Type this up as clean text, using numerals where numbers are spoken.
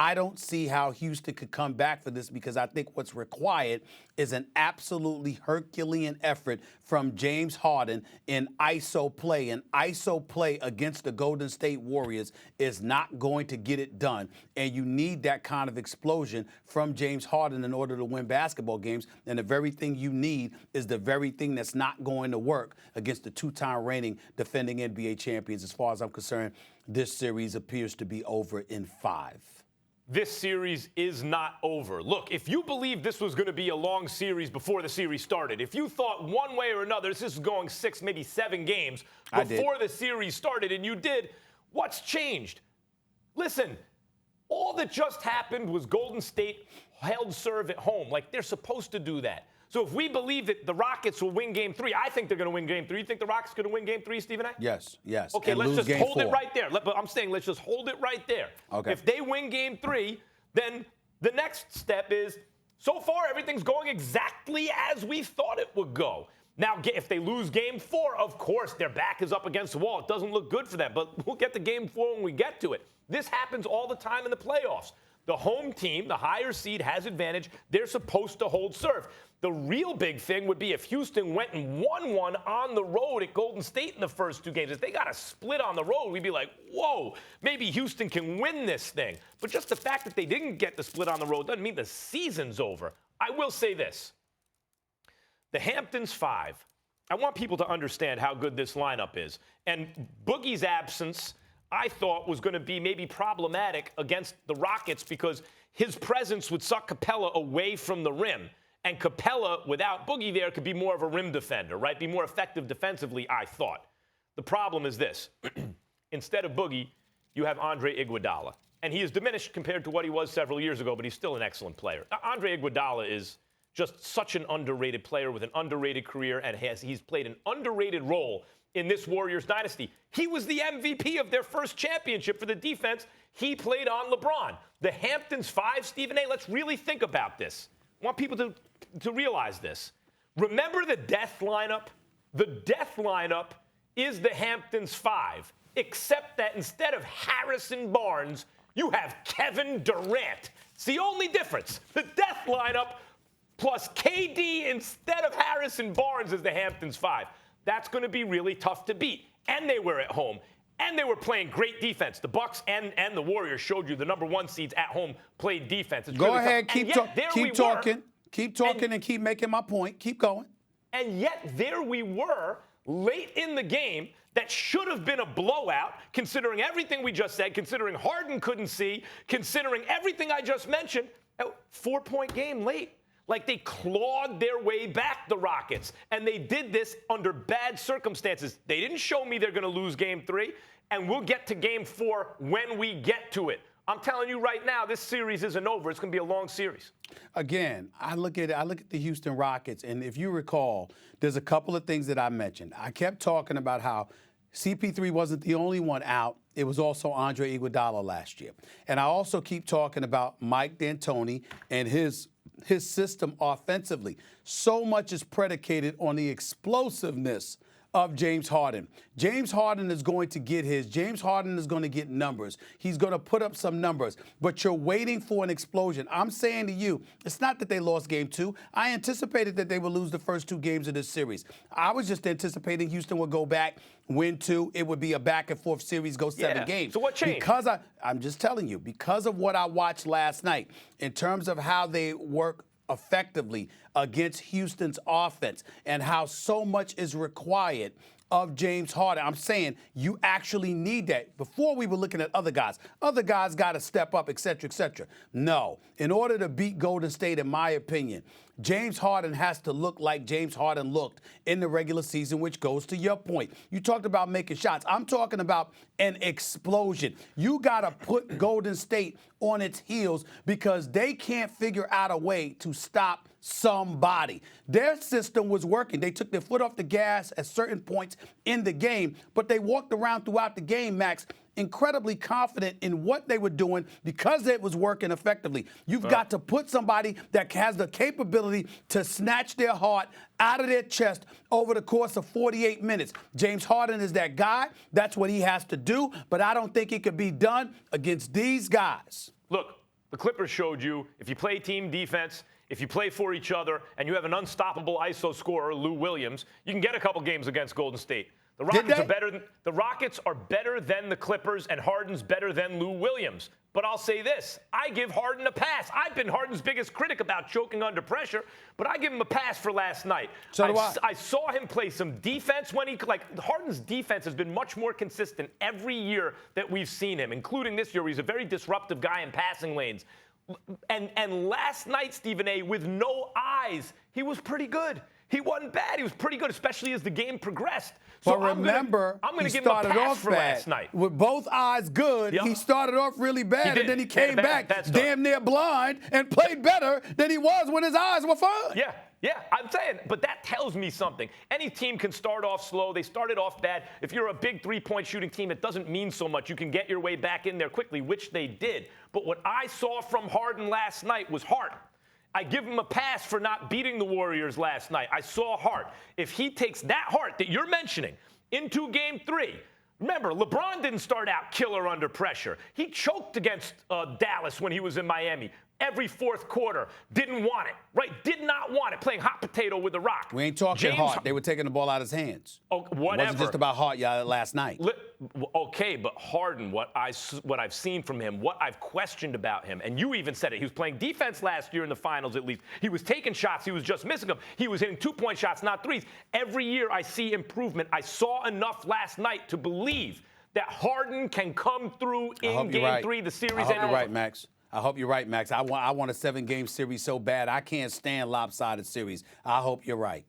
I don't see how Houston could come back for this because I think what's required is an absolutely Herculean effort from James Harden in ISO play. And ISO play against the Golden State Warriors is not going to get it done. And you need that kind of explosion from James Harden in order to win basketball games. And the very thing you need is the very thing that's not going to work against the two-time reigning defending NBA champions. As far as I'm concerned, this series appears to be over in 5. This series is not over. Look, if you believe this was going to be a long series before the series started, if you thought one way or another this is going 6, maybe 7 games before the series started, and you did, what's changed? Listen, all that just happened was Golden State held serve at home, like they're supposed to do that. So if we believe that the Rockets will win Game 3, I think they're going to win Game 3. You think the Rockets are going to win Game 3, Stephen A? Yes, yes. Okay, and let's just hold 4. it right there. But I'm saying let's just hold it right there. Okay. If they win Game 3, then the next step is, so far everything's going exactly as we thought it would go. Now, if they lose Game 4, of course, their back is up against the wall. It doesn't look good for them, but we'll get to Game 4 when we get to it. This happens all the time in the playoffs. The home team, the higher seed, has advantage. They're supposed to hold serve. The real big thing would be if Houston went and won one on the road at Golden State in the first 2 games. If they got a split on the road, we'd be like, whoa, maybe Houston can win this thing. But just the fact that they didn't get the split on the road doesn't mean the season's over. I will say this. The Hamptons 5, I want people to understand how good this lineup is. And Boogie's absence, I thought, was going to be maybe problematic against the Rockets because his presence would suck Capella away from the rim. And Capella, without Boogie there, could be more of a rim defender, right? Be more effective defensively, I thought. The problem is this. Instead of Boogie, you have Andre Iguodala. And he is diminished compared to what he was several years ago, but he's still an excellent player. Andre Iguodala is just such an underrated player with an underrated career, and he's played an underrated role in this Warriors dynasty. He was the MVP of their first championship for the defense. He played on LeBron. The Hamptons 5, Stephen A., let's really think about this. I want people to realize this. Remember the death lineup? The death lineup is the Hamptons 5, except that instead of Harrison Barnes, you have Kevin Durant. It's the only difference. The death lineup plus KD instead of Harrison Barnes is the Hamptons 5. That's going to be really tough to beat. And they were at home. And they were playing great defense. The Bucks and the Warriors showed you the number 1 seeds at home played defense. It's Go really ahead, tough. keep talking. Keep talking and keep making my point. Keep going. And yet there we were late in the game that should have been a blowout, considering everything we just said, considering Harden couldn't see, considering everything I just mentioned. A 4-point game late. Like they clawed their way back, the Rockets. And they did this under bad circumstances. They didn't show me they're going to lose Game 3. And we'll get to Game 4 when we get to it. I'm telling you right now, this series isn't over. It's going to be a long series. Again, I look at the Houston Rockets, and if you recall, there's a couple of things that I mentioned. I kept talking about how CP3 wasn't the only one out. It was also Andre Iguodala last year. And I also keep talking about Mike D'Antoni and his system offensively. So much is predicated on the explosiveness of James Harden. James Harden is going to get his. James Harden is going to get numbers. He's going to put up some numbers, but you're waiting for an explosion. I'm saying to you, it's not that they lost Game 2. I anticipated that they would lose the first 2 games of this series. I was just anticipating Houston would go back, win 2. It would be a back-and-forth series, go 7 games. So what changed? Because I'm just telling you, because of what I watched last night in terms of how they work effectively against Houston's offense and how so much is required of James Harden. I'm saying you actually need that. Before we were looking at other guys. Other guys got to step up, et cetera, et cetera. No. In order to beat Golden State, in my opinion, James Harden has to look like James Harden looked in the regular season, which goes to your point. You talked about making shots. I'm talking about an explosion. You got to put Golden State on its heels because they can't figure out a way to stop somebody. Their system was working. They took their foot off the gas at certain points in the game, but they walked around throughout the game, Max, incredibly confident in what they were doing because it was working effectively. You've got to put somebody that has the capability to snatch their heart out of their chest over the course of 48 minutes. James Harden is that guy. That's what he has to do, but I don't think it could be done against these guys. Look, the Clippers showed you if you play team defense, if you play for each other, and you have an unstoppable ISO scorer, Lou Williams, you can get a couple games against Golden State. The Rockets are better than the Clippers, and Harden's better than Lou Williams. But I'll say this, I give Harden a pass. I've been Harden's biggest critic about choking under pressure, but I give him a pass for last night. So do I. I saw him play some defense when Harden's defense has been much more consistent every year that we've seen him, including this year where he's a very disruptive guy in passing lanes. And last night, Stephen A., with no eyes, he was pretty good. He wasn't bad. He was pretty good, especially as the game progressed. So but remember, I'm going to he give him a started pass off for bad. last night. With both eyes good, Yep. he started off really bad, He and then he did. came Bad back start. damn near blind and played better than he was when his eyes were fine. Yeah, I'm saying, but that tells me something. Any team can start off slow. They started off bad. If you're a big three-point shooting team, it doesn't mean so much. You can get your way back in there quickly, which they did. But what I saw from Harden last night was heart. I give him a pass for not beating the Warriors last night. I saw heart. If he takes that heart that you're mentioning into Game 3, remember, LeBron didn't start out killer under pressure. He choked against Dallas when he was in Miami. Every fourth quarter, didn't want it, right? Did not want it, playing hot potato with the rock. We ain't talking Hart. They were taking the ball out of his hands. Oh, whatever. It wasn't just about Hart last night. Okay, but Harden, what I've seen from him, what I've questioned about him, and you even said it, he was playing defense last year in the finals at least. He was taking shots. He was just missing them. He was hitting two-point shots, not threes. Every year I see improvement. I saw enough last night to believe that Harden can come through in Game 3, the series. I hope you're right, Max. I hope you're right, Max. I want a 7-game series so bad. I can't stand lopsided series. I hope you're right.